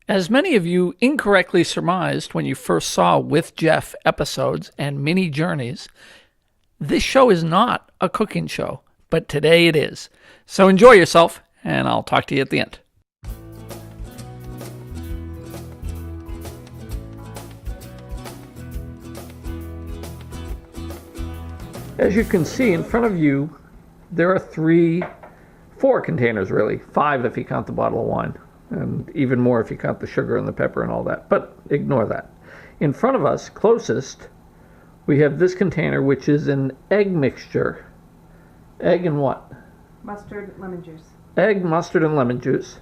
As many of you incorrectly surmised when you first saw With Jeff episodes and mini journeys, this show is not a cooking show, but today it is. So enjoy yourself, and I'll talk to you at the end. As you can see in front of you, there are four containers really, 5 if you count the bottle of wine, and even more if you count the sugar and the pepper and all that, but ignore that. In front of us, closest, we have this container, which is an egg mixture. Egg and what? Mustard, lemon juice. Egg, mustard, and lemon juice.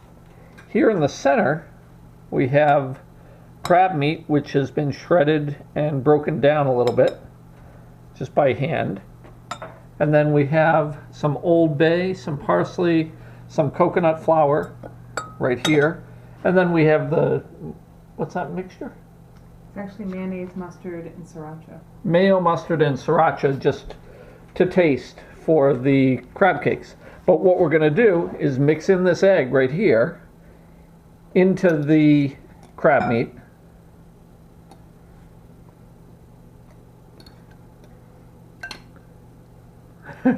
Here in the center, we have crab meat, which has been shredded and broken down a little bit, just by hand. And then we have some Old Bay, some parsley, some coconut flour right here. And then we have what's that mixture? It's actually mayonnaise, mustard, and sriracha. Mayo, mustard, and sriracha just to taste for the crab cakes. But what we're gonna do is mix in this egg right here into the crab meat.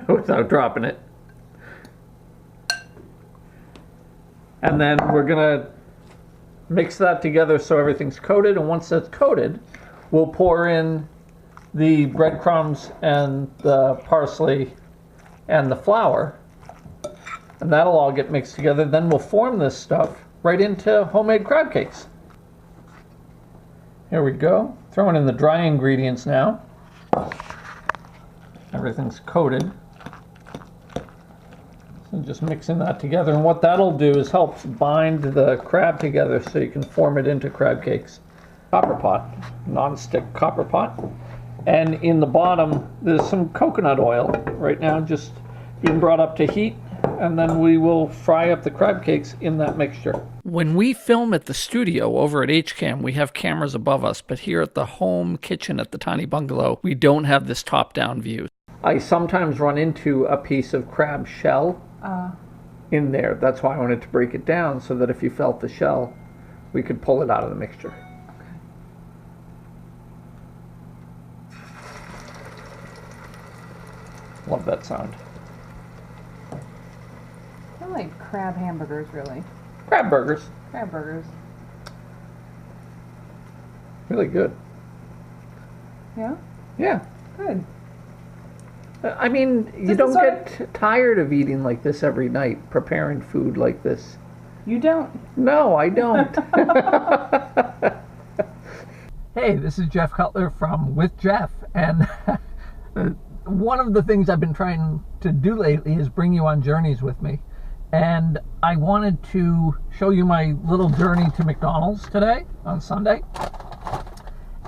Without dropping it. And then we're gonna mix that together so everything's coated, and once that's coated, we'll pour in the breadcrumbs and the parsley and the flour, and that'll all get mixed together. Then we'll form this stuff right into homemade crab cakes. Here we go. Throwing in the dry ingredients now. Everything's coated. So just mixing that together, and what that'll do is help bind the crab together so you can form it into crab cakes. Copper pot, non-stick copper pot. And in the bottom, there's some coconut oil right now just being brought up to heat, and then we will fry up the crab cakes in that mixture. When we film at the studio over at HCAM, we have cameras above us, but here at the home kitchen at the Tiny Bungalow, we don't have this top-down view. I sometimes run into a piece of crab shell in there. That's why I wanted to break it down so that if you felt the shell, we could pull it out of the mixture. Love that sound. I like crab hamburgers, really. Crab burgers. Crab burgers. Really good. Yeah? Yeah. Good. I mean, you don't get tired of eating like this every night, preparing food like this. You don't? No, I don't. Hey, this is Jeff Cutler from With Jeff, and one of the things I've been trying to do lately is bring you on journeys with me. And I wanted to show you my little journey to McDonald's today on Sunday,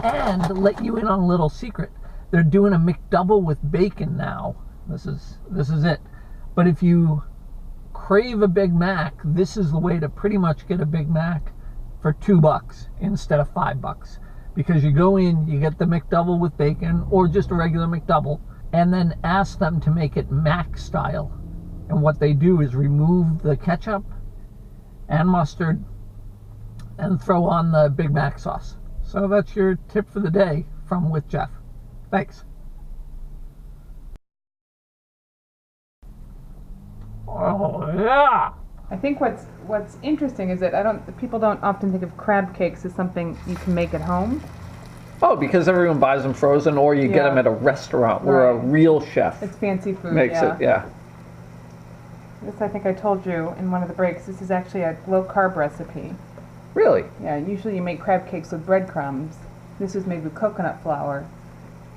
and let you in on a little secret. They're doing a McDouble with bacon now. This is it. But if you crave a Big Mac, this is the way to pretty much get a Big Mac for $2 instead of $5. Because you go in, you get the McDouble with bacon, or just a regular McDouble, and then ask them to make it Mac style. And what they do is remove the ketchup and mustard and throw on the Big Mac sauce. So that's your tip for the day from With Jeff. Thanks. Oh yeah. I think what's interesting is that people don't often think of crab cakes as something you can make at home. Oh, because everyone buys them frozen, or you get them at a restaurant where a real chef It's fancy food. makes it. Yeah. This, I think I told you in one of the breaks, this is actually a low-carb recipe. Really? Yeah, usually you make crab cakes with breadcrumbs. This is made with coconut flour.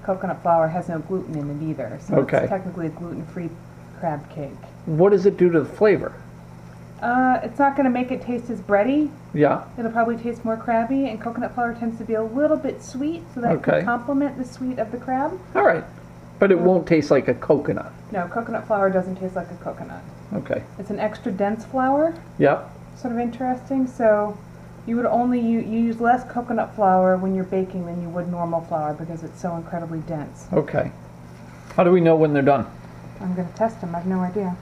Coconut flour has no gluten in it either, so it's technically a gluten-free crab cake. What does it do to the flavor? It's not going to make it taste as bready. Yeah. It'll probably taste more crabby, and coconut flour tends to be a little bit sweet, so that can complement the sweet of the crab. All right. But it won't taste like a coconut. No, coconut flour doesn't taste like a coconut. Okay. It's an extra dense flour. Yep. Sort of interesting. So you would only you use less coconut flour when you're baking than you would normal flour because it's so incredibly dense. Okay. How do we know when they're done? I'm going to test them. I have no idea.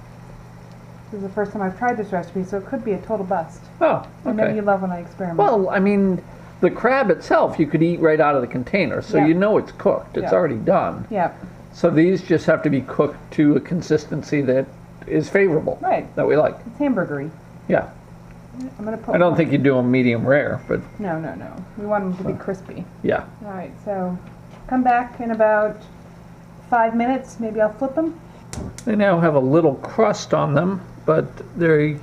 This is the first time I've tried this recipe, so it could be a total bust. Oh, okay. I know you love when I experiment. Well, I mean, the crab itself you could eat right out of the container, so you know it's cooked. It's already done. Yeah. So these just have to be cooked to a consistency that is favorable. Right. That we like. It's hamburgery. Yeah. I'm gonna put. I don't think you do them medium rare, but. No. We want them to be crispy. Yeah. All right. So, come back in about 5 minutes. Maybe I'll flip them. They now have a little crust on them, but they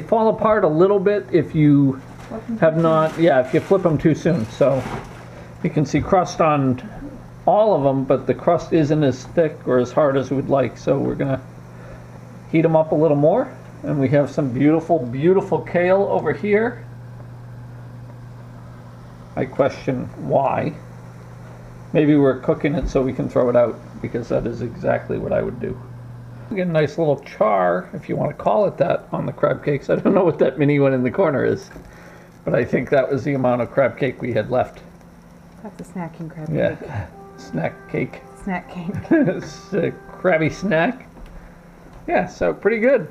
fall apart a little bit if you have not. Yeah, if you flip them too soon. So you can see crust on all of them, but the crust isn't as thick or as hard as we'd like. So we're gonna heat them up a little more. And we have some beautiful, beautiful kale over here. I question why. Maybe we're cooking it so we can throw it out, because that is exactly what I would do. We get a nice little char, if you want to call it that, on the crab cakes. I don't know what that mini one in the corner is, but I think that was the amount of crab cake we had left. That's a snacking crab cake. Yeah, snack cake. Snack cake. It's a crabby snack. Yeah, so pretty good.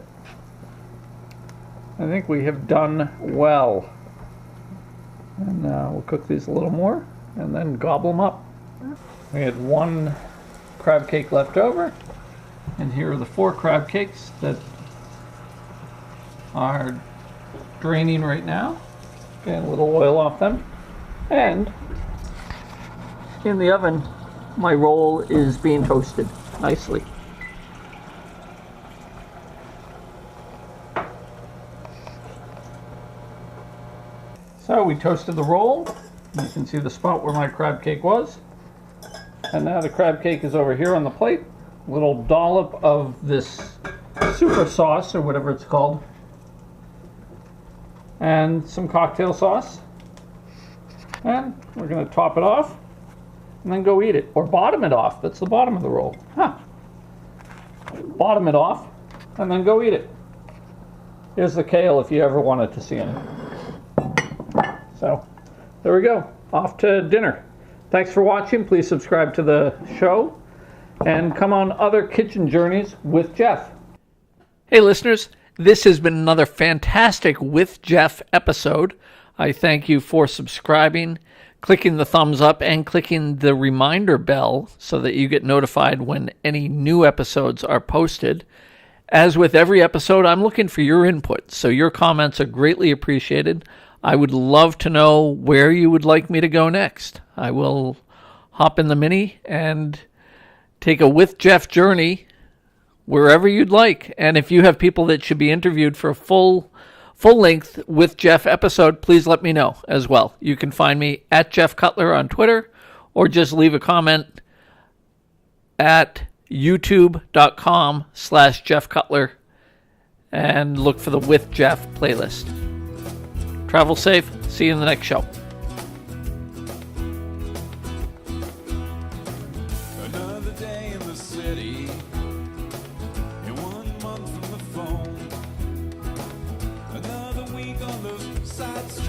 I think we have done well. And we'll cook these a little more and then gobble them up. We had one crab cake left over, and here are the 4 crab cakes that are draining right now. Getting a little oil off them. And in the oven, my roll is being toasted nicely. So we toasted the roll. You can see the spot where my crab cake was. And now the crab cake is over here on the plate. A little dollop of this super sauce, or whatever it's called. And some cocktail sauce. And we're going to top it off and then go eat it. Or bottom it off. That's the bottom of the roll. Bottom it off and then go eat it. Here's the kale if you ever wanted to see it. So, there we go. Off to dinner. Thanks for watching. Please subscribe to the show and come on other kitchen journeys with Jeff. Hey listeners, this has been another fantastic With Jeff episode. I thank you for subscribing, clicking the thumbs up, and clicking the reminder bell so that you get notified when any new episodes are posted. As with every episode, I'm looking for your input, so your comments are greatly appreciated. I would love to know where you would like me to go next. I will hop in the Mini and take a With Jeff journey wherever you'd like. And if you have people that should be interviewed for a full-length With Jeff episode, please let me know as well. You can find me at Jeff Cutler on Twitter, or just leave a comment at youtube.com/Jeff Cutler and look for the With Jeff playlist. Travel safe. See you in the next show. Another day in the city, and 1 month from the phone. Another week on the side street.